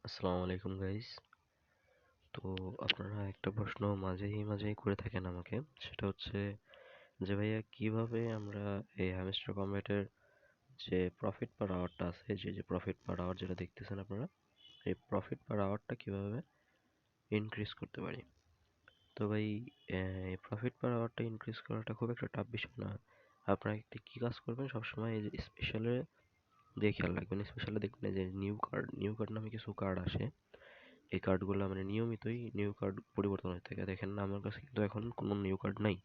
আসসালামু আলাইকুম গাইস। তো আপনারা একটা প্রশ্ন মাঝেই মাঝেই করে থাকেন আমাকে, সেটা হচ্ছে যে ভাইয়া কিভাবে আমরা এই হ্যামস্টার কম্ব্যাটের যে প্রফিট পার আওয়ারটা আছে, যে প্রফিট পার আওয়ার যেটা দেখতেছেন আপনারা, এই প্রফিট পার আওয়ারটা কিভাবে ইনক্রিজ করতে পারি। তো ভাই, এই প্রফিট পার আওয়ারটা ইনক্রিজ করাটা খুব একটা টাফ বিষয় না। আপনারা একটা কি কাজ করবেন, সবসময় এই যে স্পেশালে দিয়ে খেয়াল রাখবেন। স্পেশালে দেখবেন এই যে নিউ কার্ড নামে কিছু কার্ড আসে। এই কার্ডগুলো মানে নিয়মিতই নিউ কার্ড পরিবর্তন হয়ে থাকে। দেখেন না, আমার কাছে কিন্তু এখন কোনো নিউ কার্ড নাই।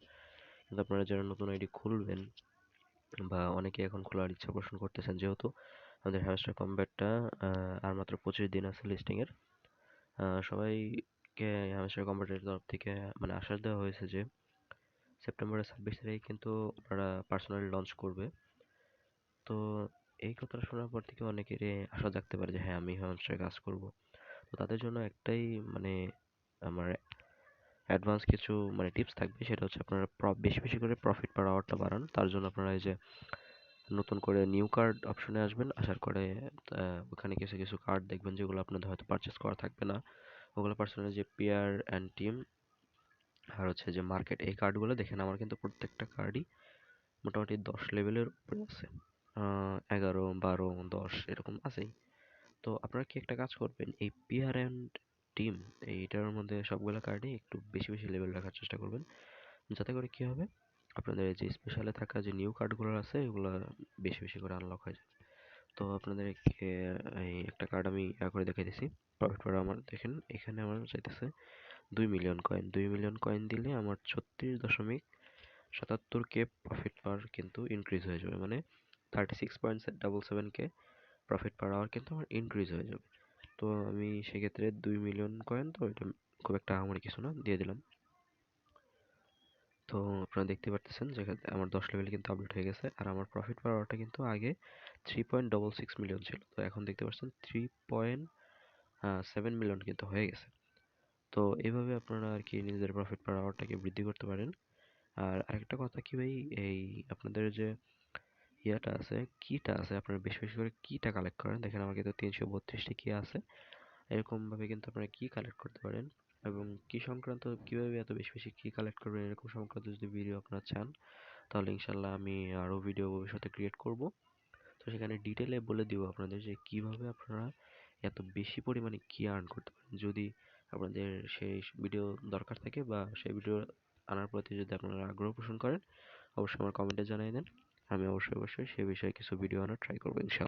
কিন্তু আপনারা যারা নতুন আইডি খুলবেন বা অনেকে এখন খোলার ইচ্ছা পোষণ করতেছেন, যেহেতু আমাদের হ্যামস্টার কম্ব্যাটটা আর মাত্র 25 দিন আছে লিস্টিং এর। সবাইকে হ্যামস্টার কম্ব্যাটের তরফ থেকে মানে আশ্বাস দেওয়া হয়েছে যে সেপ্টেম্বরের 26 তারিখ কিন্তু ওরা পার্সোনালি লঞ্চ করবে। তো এই কথাটা শোনার পর থেকে অনেকেরই আশা জাগতে পারে যে হ্যাঁ, আমি হ্যামস্টারে কাজ করব। তো তাদের জন্য একটাই মানে আমার অ্যাডভান্স কিছু মানে টিপস থাকবে, সেটা হচ্ছে আপনারা বেশি বেশি করে প্রফিট পার আওয়ারটা বাড়ান। তার জন্য আপনারা এই যে নতুন করে নিউ কার্ড অপশনে আসবেন, আসার পরে ওখানে কিছু কিছু কার্ড দেখবেন যেগুলো আপনাদের হয়তো পারচেস করা থাকবে না। ওগুলো পার্সোনালি যে পেয়ার অ্যান্ড টিম আর হচ্ছে যে মার্কেট, এই কার্ডগুলো দেখেন আমার কিন্তু প্রত্যেকটা কার্ডই মোটামুটি 10 লেভেলের উপরে আছে। 11, 12, 10 এরকম আছেই। তো আপনারা কি একটা কাজ করবেন, এই পেয়ার অ্যান্ড টিম এইটার মধ্যে সবগুলা কার্ডই একটু বেশি বেশি লেভেল রাখার চেষ্টা করবেন, যাতে করে কি হবে, আপনাদের যে স্পেশালে থাকা যে নিউ কার্ডগুলো আছে এগুলো বেশি বেশি করে আনলক হয়ে যাবে। তো আপনাদেরকে এই একটা কার্ড আমি করে দেখাইতেছি। প্রফিট পার আমার দেখেন, এখানে আমার চাইতেছে 2 মিলিয়ন কয়েন। 2 মিলিয়ন কয়েন দিলে আমার 36.77K প্রফিট পার কিন্তু ইনক্রিজ হয়ে যাবে, মানে 36.77K প্রফিট পার আওয়ার কিন্তু আমার ইনক্রিজ হয়ে যাবে। তো আমি সেক্ষেত্রে 2 মিলিয়ন কয়েন, তো এটা খুব একটা আমার কিছু না, দিয়ে দিলাম। তো আপনারা দেখতে পারতেছেন যে আমার 10 লেভেল কিন্তু আপডেট হয়ে গেছে, আর আমার প্রফিট পার আওয়ারটা কিন্তু আগে 3.66 মিলিয়ন ছিল, তো এখন দেখতে পাচ্ছেন 3.7 মিলিয়ন কিন্তু হয়ে গেছে। তো এইভাবে আপনারা আর কি নিজেদের প্রফিট পার আওয়ারটাকে বৃদ্ধি করতে পারেন। আর আরেকটা কথা কি ভাই, এই আপনাদের যে ইয়াটা আছে, কিটা আছে, আপনারা বেশি বেশি করে কিটা কালেক্ট করেন। দেখেন আমার কিন্তু 332টি কি আছে। এরকম ভাবে কিন্তু আপনারা কি কালেক্ট করতে পারেন, এবং কি সংক্রান্ত কিভাবে এত বেশি বেশি কি কালেক্ট করবেন এরকম সংক্রান্ত যদি ভিডিও আপনারা চান, তাহলে ইনশাল্লাহ আমি আরো ভিডিও ভবিষ্যতে ক্রিয়েট করব। তো সেখানে ডিটেলে বলে দিব আপনাদের যে কিভাবে আপনারা এত বেশি পরিমাণে কি আর্ন করতে পারেন। যদি আপনাদের সেই ভিডিও দরকার থাকে বা সেই ভিডিও আনার প্রতি যদি আপনারা আগ্রহ পোষণ করেন, অবশ্যই আমার কমেন্টে জানিয়ে দেন। আমি অবশ্যই অবশ্যই সে বিষয়ে কিছু ভিডিও আনার ট্রাই করবো ইনশাল্লাহ।